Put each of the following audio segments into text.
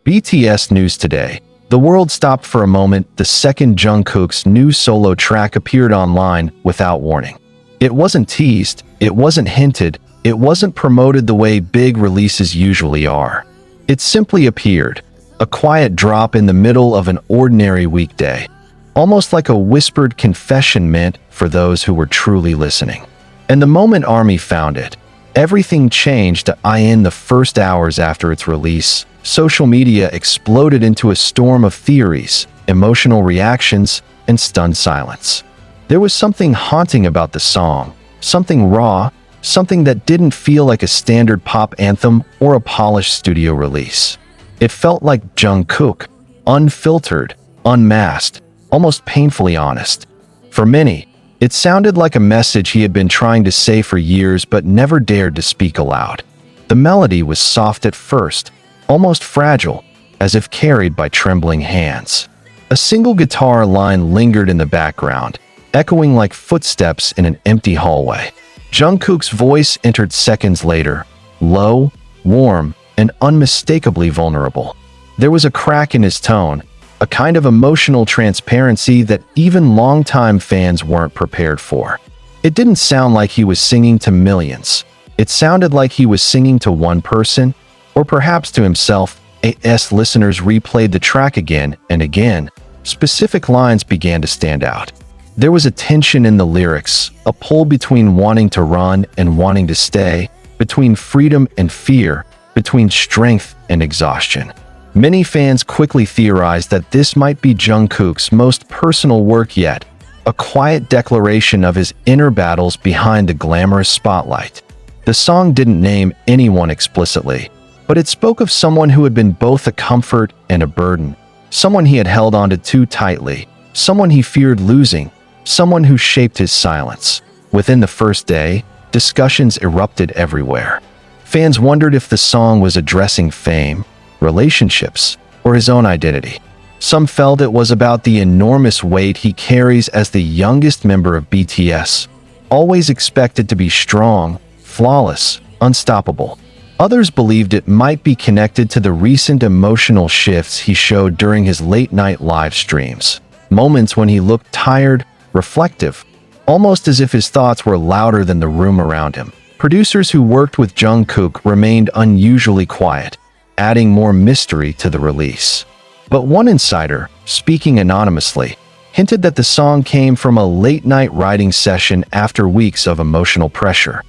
BTS News Today. The world stopped for a moment the second Jungkook's new solo track appeared online without warning. It wasn't teased, it wasn't hinted, it wasn't promoted the way big releases usually are. It simply appeared, a quiet drop in the middle of an ordinary weekday, almost like a whispered confession meant for those who were truly listening. And the moment ARMY found it, everything changed. In the first hours after its release, social media exploded into a storm of theories, emotional reactions, and stunned silence. There was something haunting about the song, something raw, something that didn't feel like a standard pop anthem or a polished studio release. It felt like Jungkook, unfiltered, unmasked, almost painfully honest. For many, it sounded like a message he had been trying to say for years but never dared to speak aloud. The melody was soft at first, almost fragile, as if carried by trembling hands. A single guitar line lingered in the background, echoing like footsteps in an empty hallway. Jungkook's voice entered seconds later, low, warm, and unmistakably vulnerable. There was a crack in his tone, a kind of emotional transparency that even longtime fans weren't prepared for. It didn't sound like he was singing to millions. It sounded like he was singing to one person, or perhaps to himself. As listeners replayed the track again and again, specific lines began to stand out. There was a tension in the lyrics, a pull between wanting to run and wanting to stay, between freedom and fear, between strength and exhaustion. Many fans quickly theorized that this might be Jungkook's most personal work yet, a quiet declaration of his inner battles behind the glamorous spotlight. The song didn't name anyone explicitly, but it spoke of someone who had been both a comfort and a burden, someone he had held onto too tightly, someone he feared losing, someone who shaped his silence. Within the first day, discussions erupted everywhere. Fans wondered if the song was addressing fame, relationships, or his own identity. Some felt it was about the enormous weight he carries as the youngest member of BTS, always expected to be strong, flawless, unstoppable. Others believed it might be connected to the recent emotional shifts he showed during his late-night live streams, moments when he looked tired, reflective, almost as if his thoughts were louder than the room around him. Producers who worked with Jungkook remained unusually quiet, adding more mystery to the release. But one insider, speaking anonymously, hinted that the song came from a late-night writing session after weeks of emotional pressure.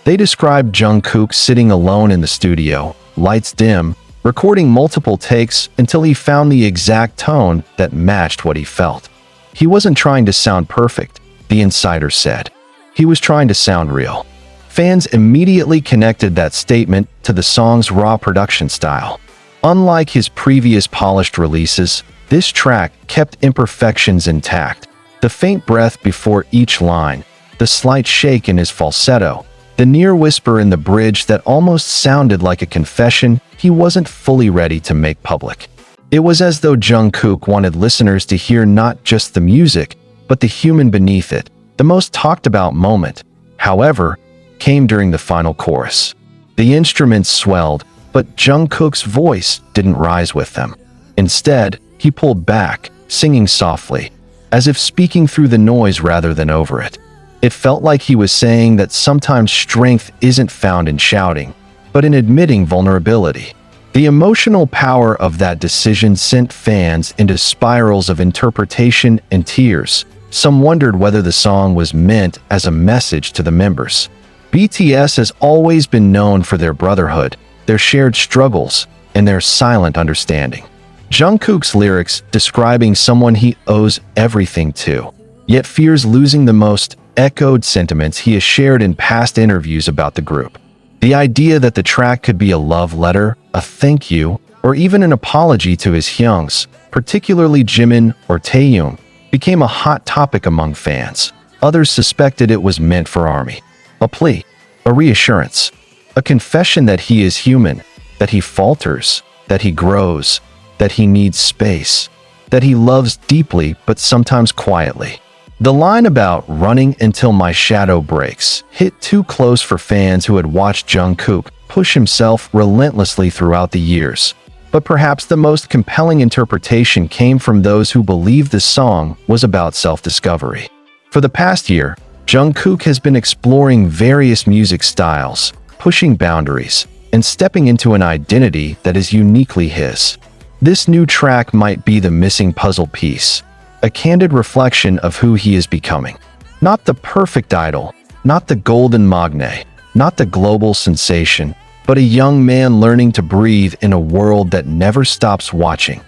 They described Jungkook sitting alone in the studio, lights dim, recording multiple takes until he found the exact tone that matched what he felt. He wasn't trying to sound perfect, the insider said. He was trying to sound real. Fans immediately connected that statement to the song's raw production style. Unlike his previous polished releases, this track kept imperfections intact. The faint breath before each line, the slight shake in his falsetto, the near whisper in the bridge that almost sounded like a confession he wasn't fully ready to make public. It was as though Jungkook wanted listeners to hear not just the music, but the human beneath it. The most talked about moment, however, came during the final chorus. The instruments swelled, but Jungkook's voice didn't rise with them. Instead, he pulled back, singing softly, as if speaking through the noise rather than over it. It felt like he was saying that sometimes strength isn't found in shouting, but in admitting vulnerability. The emotional power of that decision sent fans into spirals of interpretation and tears. Some wondered whether the song was meant as a message to the members. BTS has always been known for their brotherhood, their shared struggles, and their silent understanding. Jungkook's lyrics describing someone he owes everything to, yet fears losing the most, echoed sentiments he has shared in past interviews about the group. The idea that the track could be a love letter, a thank you, or even an apology to his hyungs, particularly Jimin or Taehyung, became a hot topic among fans. Others suspected it was meant for ARMY. A plea, a reassurance, a confession that he is human, that he falters, that he grows, that he needs space, that he loves deeply but sometimes quietly. The line about running until my shadow breaks hit too close for fans who had watched Jungkook push himself relentlessly throughout the years. But perhaps the most compelling interpretation came from those who believed the song was about self-discovery. For the past year, Jungkook has been exploring various music styles, pushing boundaries, and stepping into an identity that is uniquely his. This new track might be the missing puzzle piece, a candid reflection of who he is becoming. Not the perfect idol, not the golden magne, not the global sensation, but a young man learning to breathe in a world that never stops watching.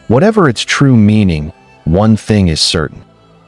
Whatever its true meaning, one thing is certain.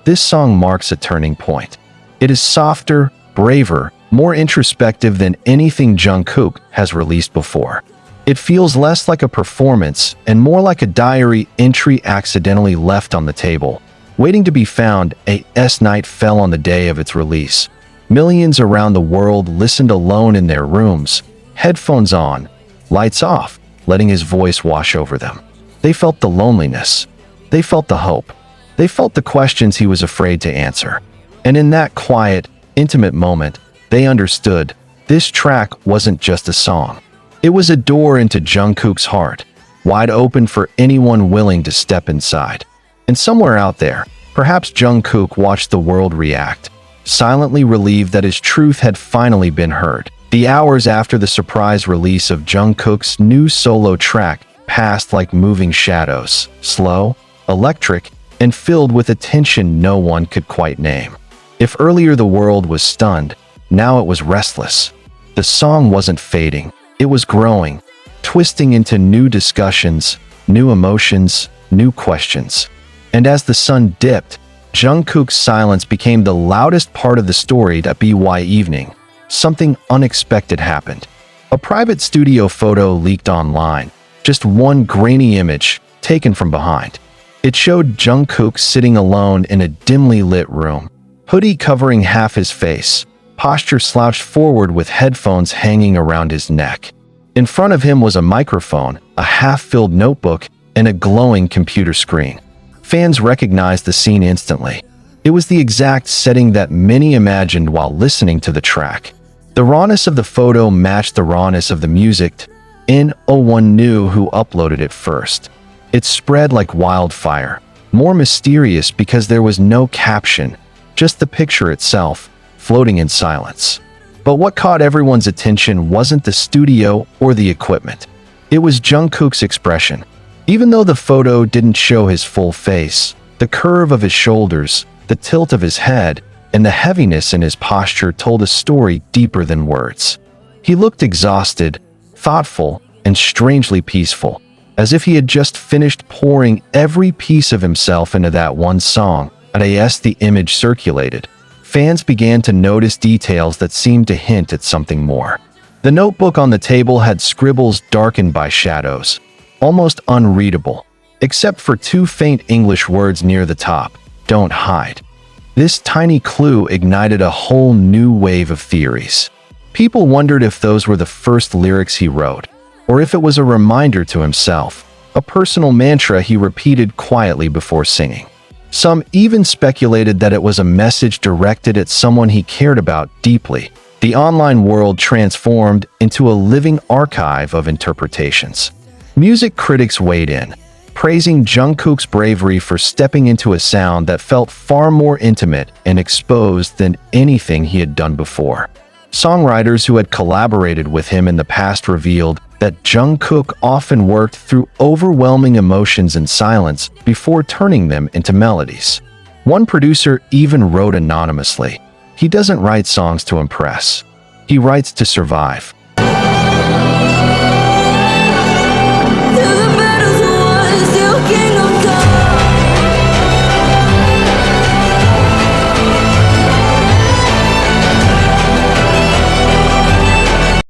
This song marks a turning point. It is softer, braver, more introspective than anything Jungkook has released before. It feels less like a performance and more like a diary entry accidentally left on the table, waiting to be found. A night fell on the day of its release. Millions around the world listened alone in their rooms, headphones on, lights off, letting his voice wash over them. They felt the loneliness. They felt the hope. They felt the questions he was afraid to answer. And in that quiet, intimate moment, they understood this track wasn't just a song. It was a door into Jungkook's heart, wide open for anyone willing to step inside. And somewhere out there, perhaps Jungkook watched the world react, silently relieved that his truth had finally been heard. The hours after the surprise release of Jungkook's new solo track passed like moving shadows, slow, electric, and filled with a tension no one could quite name. If earlier the world was stunned, now it was restless. The song wasn't fading. It was growing, twisting into new discussions, new emotions, new questions. And as the sun dipped, Jungkook's silence became the loudest part of the story. That evening, something unexpected happened. A private studio photo leaked online, just one grainy image taken from behind. It showed Jungkook sitting alone in a dimly lit room, hoodie covering half his face, posture slouched forward with headphones hanging around his neck. In front of him was a microphone, a half-filled notebook, and a glowing computer screen. Fans recognized the scene instantly. It was the exact setting that many imagined while listening to the track. The rawness of the photo matched the rawness of the music. No one knew who uploaded it first. It spread like wildfire, more mysterious because there was no caption, just the picture itself, floating in silence. But what caught everyone's attention wasn't the studio or the equipment. It was Jungkook's expression. Even though the photo didn't show his full face, the curve of his shoulders, the tilt of his head, and the heaviness in his posture told a story deeper than words. He looked exhausted, thoughtful, and strangely peaceful, as if he had just finished pouring every piece of himself into that one song. As the image circulated, fans began to notice details that seemed to hint at something more. The notebook on the table had scribbles darkened by shadows, almost unreadable, except for two faint English words near the top: "Don't hide." This tiny clue ignited a whole new wave of theories. People wondered if those were the first lyrics he wrote, or if it was a reminder to himself, a personal mantra he repeated quietly before singing. Some even speculated that it was a message directed at someone he cared about deeply. The online world transformed into a living archive of interpretations. Music critics weighed in, praising Jungkook's bravery for stepping into a sound that felt far more intimate and exposed than anything he had done before. Songwriters who had collaborated with him in the past revealed that Jungkook often worked through overwhelming emotions in silence before turning them into melodies. One producer even wrote anonymously, "He doesn't write songs to impress. He writes to survive."